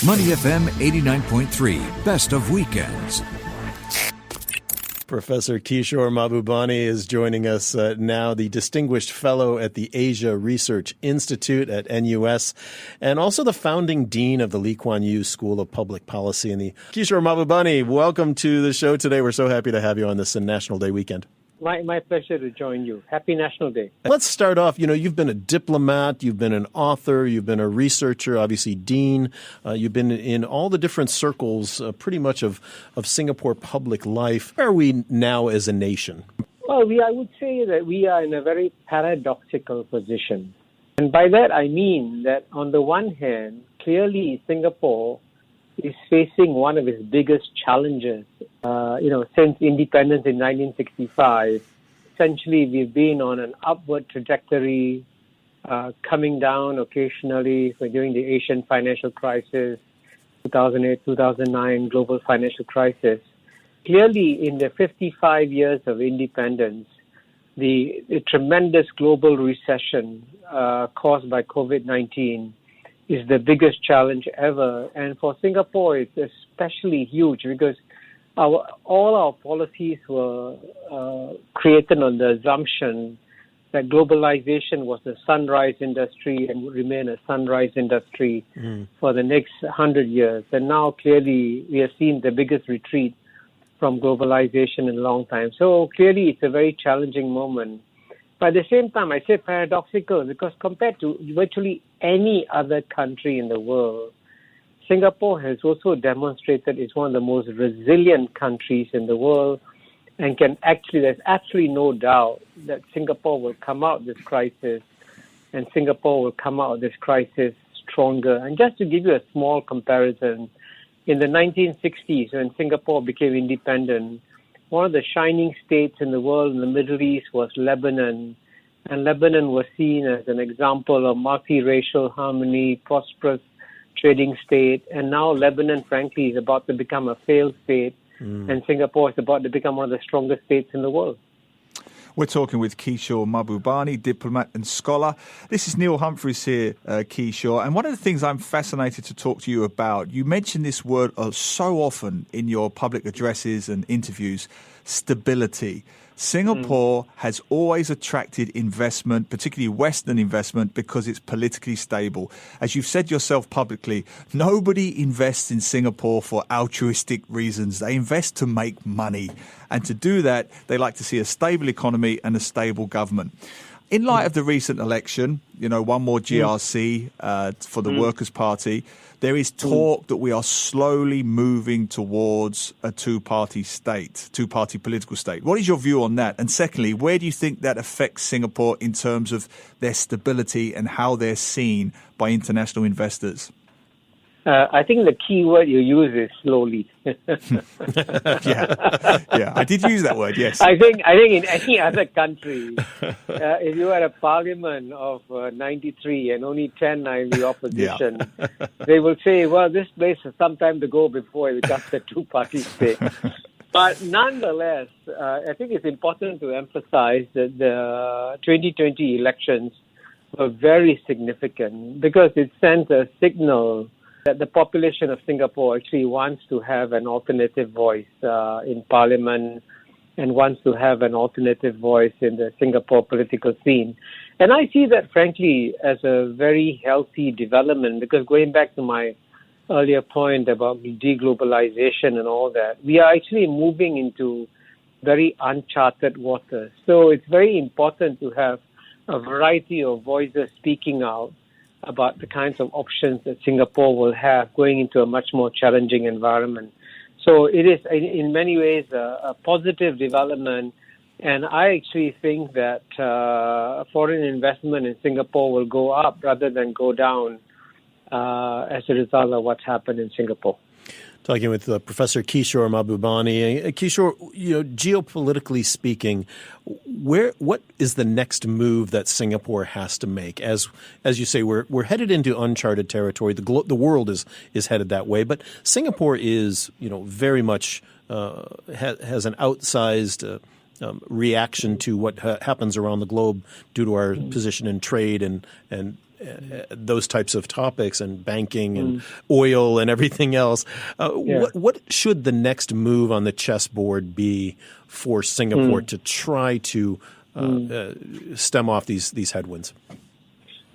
Money FM 89.3, best of weekends. Professor Kishore Mahbubani is joining us now, the Distinguished Fellow at the Asia Research Institute at NUS, and also the founding dean of the Lee Kuan Yew School of Public Policy. And Kishore Mahbubani, welcome to the show today. We're so happy to have you on this National Day weekend. My pleasure to join you. Happy National Day. Let's start off. You've been a diplomat, you've been an author, you've been a researcher, obviously dean. You've been in all the different circles pretty much of Singapore public life. Where are we now as a nation? Well, I would say that we are in a very paradoxical position. And by that I mean that on the one hand, clearly Singapore is facing one of its biggest challenges. Since independence in 1965, essentially we've been on an upward trajectory, coming down occasionally during the Asian financial crisis, 2008, 2009 global financial crisis. Clearly, in the 55 years of independence, the tremendous global recession caused by COVID-19 is the biggest challenge ever. And for Singapore, it's especially huge because all our policies were created on the assumption that globalization was a sunrise industry and would remain a sunrise industry for the next 100 years. And now clearly we have seen the biggest retreat from globalization in a long time. So clearly it's a very challenging moment. But at the same time, I say paradoxical because compared to virtually any other country in the world, Singapore has also demonstrated it's one of the most resilient countries in the world and there's actually no doubt that Singapore will come out of this crisis and Singapore will come out of this crisis stronger. And just to give you a small comparison, in the 1960s when Singapore became independent, one of the shining states in the world in the Middle East was Lebanon. And Lebanon was seen as an example of multiracial harmony, prosperous trading state. And now Lebanon, frankly, is about to become a failed state. And Singapore is about to become one of the strongest states in the world. We're talking with Kishore Mahbubani, diplomat and scholar. This is Neil Humphreys here, Kishore. And one of the things I'm fascinated to talk to you about, you mention this word so often in your public addresses and interviews, stability. Singapore has always attracted investment, particularly Western investment, because it's politically stable. As you've said yourself publicly, nobody invests in Singapore for altruistic reasons. They invest to make money. And to do that, they like to see a stable economy and a stable government. In light of the recent election, one more GRC for the Workers' Party, there is talk that we are slowly moving towards a two-party political state. What is your view on that? And secondly, where do you think that affects Singapore in terms of their stability and how they're seen by international investors? I think the key word you use is slowly. Yeah, I did use that word, yes. I think in any other country, if you had a parliament of 93 and only 10 are in the opposition, they will say, well, this place has some time to go before it becomes a two-party state. But nonetheless, I think it's important to emphasize that the 2020 elections were very significant because it sent a signal that the population of Singapore actually wants to have an alternative voice in parliament and wants to have an alternative voice in the Singapore political scene. And I see that, frankly, as a very healthy development because going back to my earlier point about deglobalization and all that, we are actually moving into very uncharted waters. So it's very important to have a variety of voices speaking out about the kinds of options that Singapore will have going into a much more challenging environment. So it is, in many ways, a positive development. And I actually think that foreign investment in Singapore will go up rather than go down as a result of what's happened in Singapore. Talking with Professor Kishore Mahbubani. Kishore, geopolitically speaking, what is the next move that Singapore has to make? As you say, we're headed into uncharted territory. The world is headed that way, but Singapore is very much has an outsized reaction to what happens around the globe due to our position in trade and those types of topics and banking and oil and everything else. What should the next move on the chessboard be for Singapore to try to stem off these headwinds?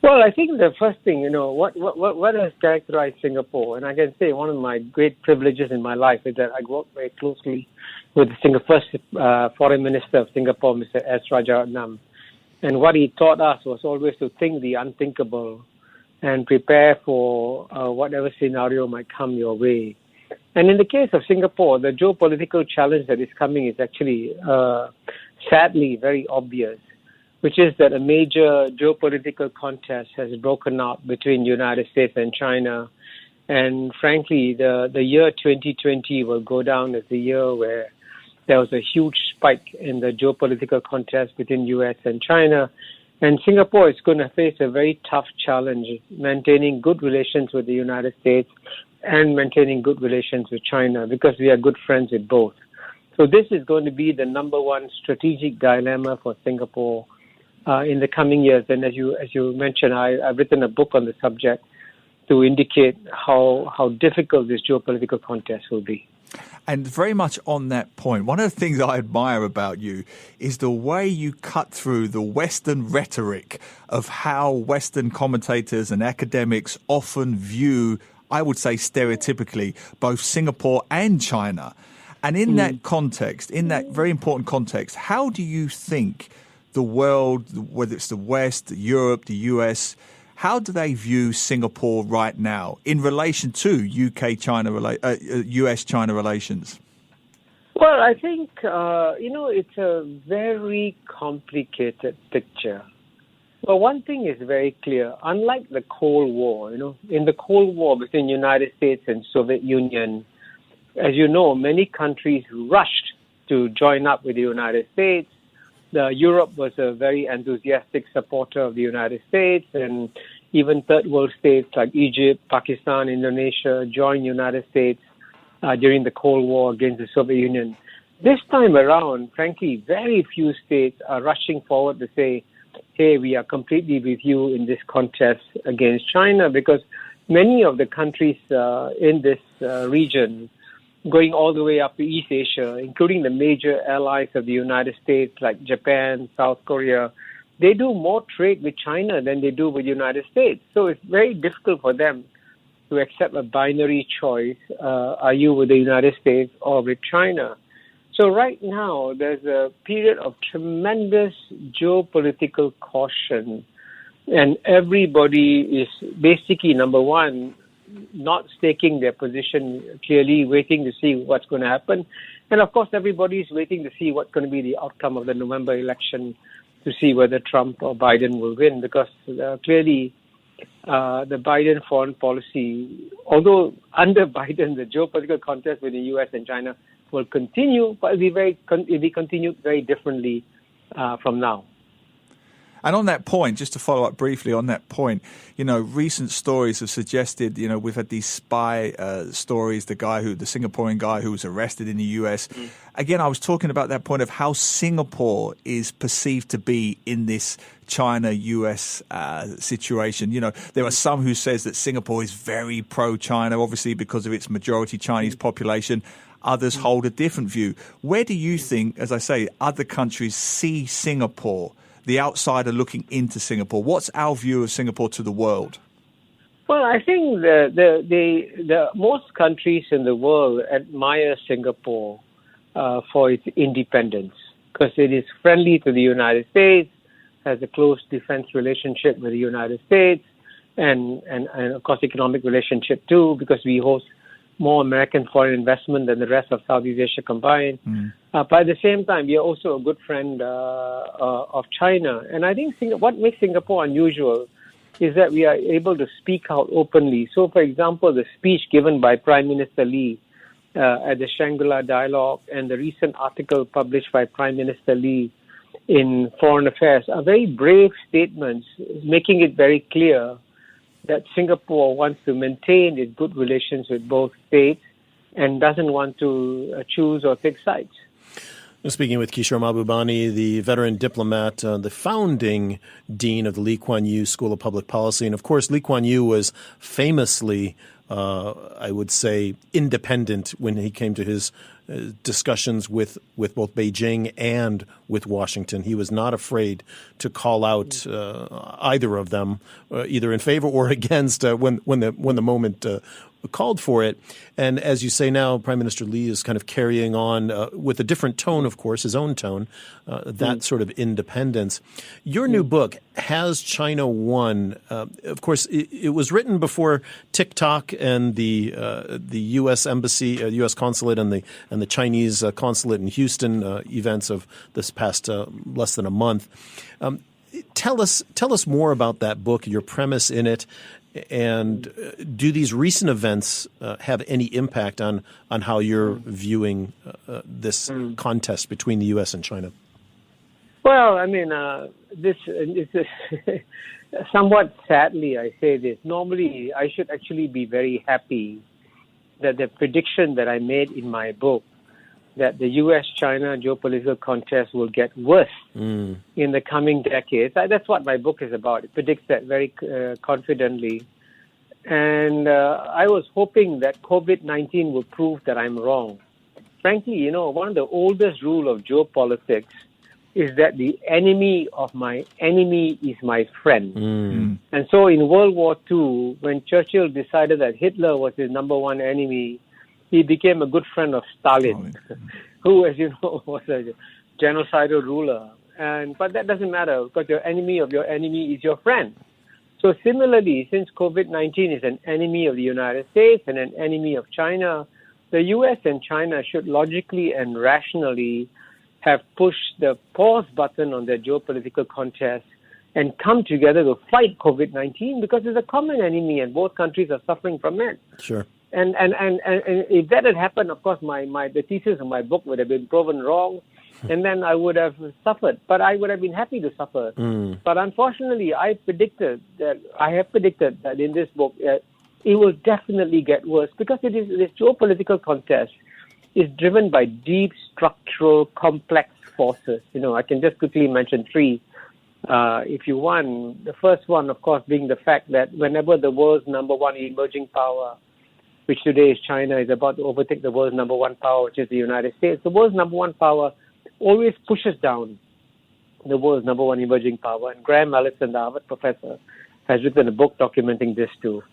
Well, I think the first thing, what has characterized Singapore, and I can say one of my great privileges in my life is that I worked very closely with the first Foreign Minister of Singapore, Mr. S. Rajaratnam. And what he taught us was always to think the unthinkable and prepare for whatever scenario might come your way. And in the case of Singapore, the geopolitical challenge that is coming is actually, sadly, very obvious, which is that a major geopolitical contest has broken out between the United States and China. And frankly, the year 2020 will go down as the year where there was a huge spike in the geopolitical contest between U.S. and China. And Singapore is going to face a very tough challenge, maintaining good relations with the United States and maintaining good relations with China, because we are good friends with both. So this is going to be the number one strategic dilemma for Singapore in the coming years. And as you mentioned, I've written a book on the subject to indicate how difficult this geopolitical contest will be. And very much on that point, one of the things I admire about you is the way you cut through the Western rhetoric of how Western commentators and academics often view, I would say stereotypically, both Singapore and China. And in that context, in that very important context, how do you think the world, whether it's the West, Europe, the US, how do they view Singapore right now in relation to US-China relations? Well, I think, it's a very complicated picture. Well, one thing is very clear. Unlike the Cold War, in the Cold War between the United States and Soviet Union, as you know, many countries rushed to join up with the United States. Europe was a very enthusiastic supporter of the United States, and even third world states like Egypt, Pakistan, Indonesia joined the United States during the Cold War against the Soviet Union. This time around, frankly, very few states are rushing forward to say, hey, we are completely with you in this contest against China, because many of the countries in this region, going all the way up to East Asia, including the major allies of the United States like Japan, South Korea, they do more trade with China than they do with the United States. So it's very difficult for them to accept a binary choice. Are you with the United States or with China? So right now, there's a period of tremendous geopolitical caution, and everybody is basically, number one, not staking their position clearly, waiting to see what's going to happen. And of course, everybody is waiting to see what's going to be the outcome of the November election, to see whether Trump or Biden will win, because clearly the Biden foreign policy, although under Biden, the geopolitical contest with the U.S. and China will continue, but it'll be continued very differently from now. And on that point, just to follow up briefly on that point, recent stories have suggested, we've had these spy stories, the Singaporean guy who was arrested in the US. Again, I was talking about that point of how Singapore is perceived to be in this China-US situation. There are some who says that Singapore is very pro-China, obviously because of its majority Chinese population. Others hold a different view. Where do you think, as I say, other countries see Singapore, the outsider looking into Singapore? What's our view of Singapore to the world? Well, I think the most countries in the world admire Singapore for its independence, because it is friendly to the United States, has a close defense relationship with the United States, and of course economic relationship too, because we host more American foreign investment than the rest of Southeast Asia combined. But at the same time, we are also a good friend of China. And I think what makes Singapore unusual is that we are able to speak out openly. So, for example, the speech given by Prime Minister Lee at the Shangri-La Dialogue and the recent article published by Prime Minister Lee in Foreign Affairs are very brave statements, making it very clear that Singapore wants to maintain its good relations with both states and doesn't want to choose or take sides. Speaking with Kishore Mahbubani, the veteran diplomat, the founding dean of the Lee Kuan Yew School of Public Policy. And of course, Lee Kuan Yew was famously, I would say, independent when he came to his discussions with both Beijing and with Washington. He was not afraid to call out either of them, either in favor or against when the moment called for it. And as you say now, Prime Minister Lee is kind of carrying on with a different tone, of course, his own tone, that sort of independence. Your new book, Has China Won? Of course, it was written before TikTok and the U.S. Embassy, U.S. Consulate, and the Chinese consulate in Houston events of this past less than a month. Tell us more about that book, your premise in it. And do these recent events have any impact on how you're viewing this contest between the U.S. and China? Well, I mean, this somewhat sadly, I say this. Normally, I should actually be very happy that the prediction that I made in my book, that the U.S.-China geopolitical contest will get worse in the coming decades. That's what my book is about. It predicts that very confidently. And I was hoping that COVID-19 will prove that I'm wrong. Frankly, one of the oldest rules of geopolitics is that the enemy of my enemy is my friend. And so in World War II, when Churchill decided that Hitler was his number one enemy, he became a good friend of Stalin, who, as you know, was a genocidal ruler. But that doesn't matter, because your enemy of your enemy is your friend. So similarly, since COVID-19 is an enemy of the United States and an enemy of China, the U.S. and China should logically and rationally have pushed the pause button on their geopolitical contest and come together to fight COVID-19, because it's a common enemy and both countries are suffering from it. Sure. And if that had happened, of course, the thesis of my book would have been proven wrong, and then I would have suffered. But I would have been happy to suffer. But unfortunately, I have predicted that in this book it will definitely get worse, because this geopolitical contest is driven by deep structural, complex forces. I can just quickly mention three, if you want. The first one, of course, being the fact that whenever the world's number one emerging power, which today is China, is about to overtake the world's number one power, which is the United States, the world's number one power always pushes down the world's number one emerging power. And Graham Allison, the Harvard professor, has written a book documenting this too.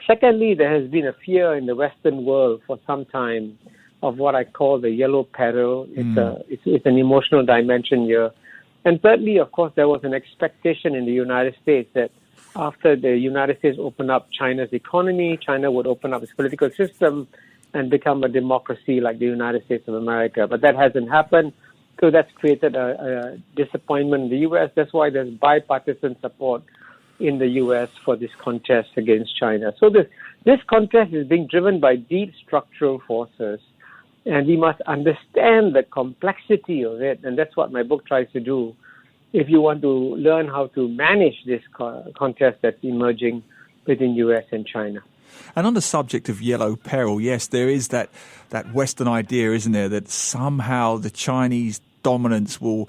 Secondly, there has been a fear in the Western world for some time of what I call the yellow peril. It's an emotional dimension here. And thirdly, of course, there was an expectation in the United States that after the United States opened up China's economy, China would open up its political system and become a democracy like the United States of America. But that hasn't happened, so that's created a disappointment in the U.S. That's why there's bipartisan support in the U.S. for this contest against China. So this contest is being driven by deep structural forces, and we must understand the complexity of it, and that's what my book tries to do. If you want to learn how to manage this contest that's emerging between U.S. and China. And on the subject of yellow peril, yes, there is that Western idea, isn't there, that somehow the Chinese dominance will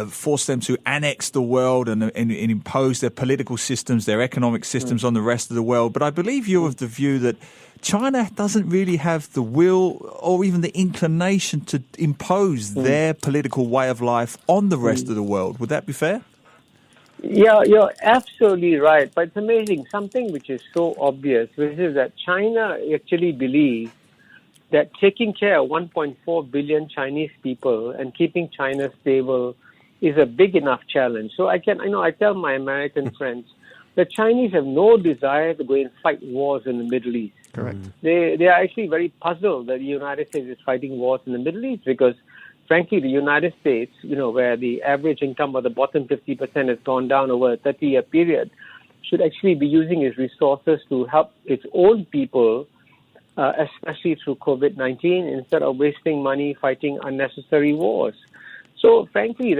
force them to annex the world and impose their political systems, their economic systems on the rest of the world. But I believe you're of the view that China doesn't really have the will or even the inclination to impose their political way of life on the rest of the world. Would that be fair? Yeah, you're absolutely right. But it's amazing. Something which is so obvious, which is that China actually believes that taking care of 1.4 billion Chinese people and keeping China stable is a big enough challenge. So I tell my American friends, the Chinese have no desire to go and fight wars in the Middle East. Correct. They are actually very puzzled that the United States is fighting wars in the Middle East, because frankly, the United States, where the average income of the bottom 50% has gone down over a 30-year period, should actually be using its resources to help its own people, especially through COVID-19, instead of wasting money fighting unnecessary wars. So frankly,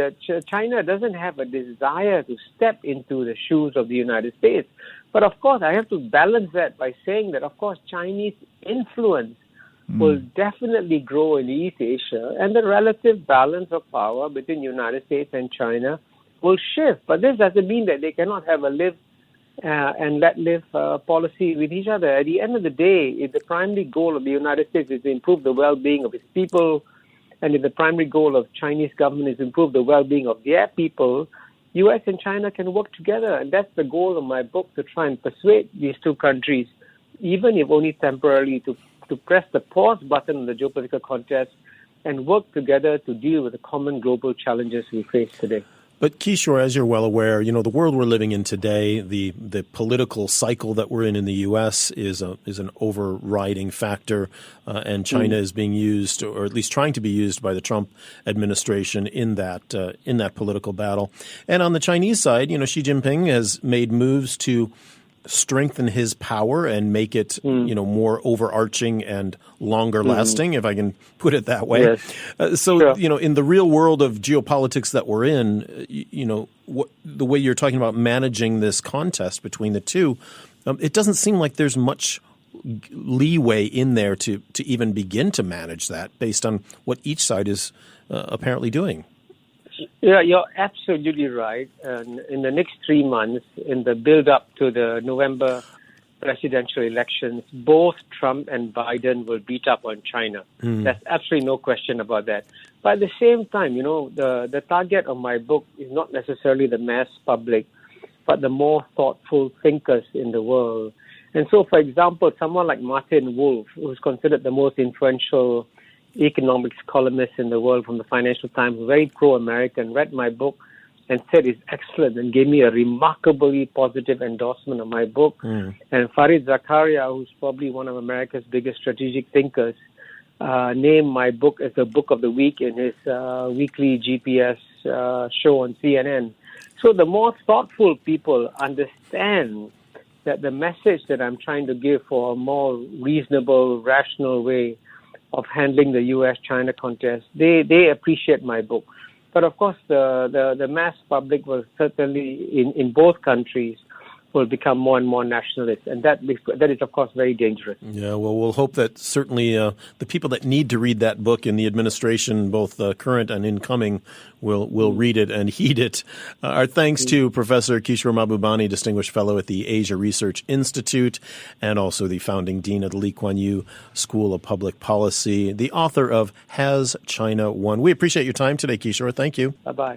China doesn't have a desire to step into the shoes of the United States. But of course, I have to balance that by saying that, of course, Chinese influence will definitely grow in East Asia, and the relative balance of power between the United States and China will shift. But this doesn't mean that they cannot have a live and let live policy with each other. At the end of the day, if the primary goal of the United States is to improve the well-being of its people, and if the primary goal of Chinese government is to improve the well-being of their people, U.S. and China can work together. And that's the goal of my book, to try and persuade these two countries, even if only temporarily, to press the pause button on the geopolitical contest and work together to deal with the common global challenges we face today. But Kishore, as you're well aware, the world we're living in today, the political cycle that we're in the U.S. is an overriding factor, and China is being used, or at least trying to be used, by the Trump administration in that political battle. And on the Chinese side, Xi Jinping has made moves to strengthen his power and make it, more overarching and longer lasting, if I can put it that way. Yes. Sure. In the real world of geopolitics that we're in, the way you're talking about managing this contest between the two, it doesn't seem like there's much leeway in there to even begin to manage that based on what each side is apparently doing. Yeah, you're absolutely right. And in the next 3 months, in the build-up to the November presidential elections, both Trump and Biden will beat up on China. There's absolutely no question about that. But at the same time, the target of my book is not necessarily the mass public, but the more thoughtful thinkers in the world. And so, for example, someone like Martin Wolf, who's considered the most influential economics columnist in the world from the Financial Times, very pro-American, read my book and said it's excellent and gave me a remarkably positive endorsement of my book. And Fareed Zakaria, who's probably one of America's biggest strategic thinkers, named my book as the book of the week in his weekly GPS show on CNN. So the more thoughtful people understand that the message that I'm trying to give for a more reasonable, rational way of handling the U.S.-China contest, they appreciate my book. But of course, the mass public will certainly, in both countries, will become more and more nationalist. And that is, of course, very dangerous. Yeah, well, we'll hope that certainly the people that need to read that book in the administration, both current and incoming, will read it and heed it. Our thanks to Professor Kishore Mahbubani, Distinguished Fellow at the Asia Research Institute, and also the founding dean of the Lee Kuan Yew School of Public Policy, the author of Has China Won? We appreciate your time today, Kishore. Thank you. Bye-bye.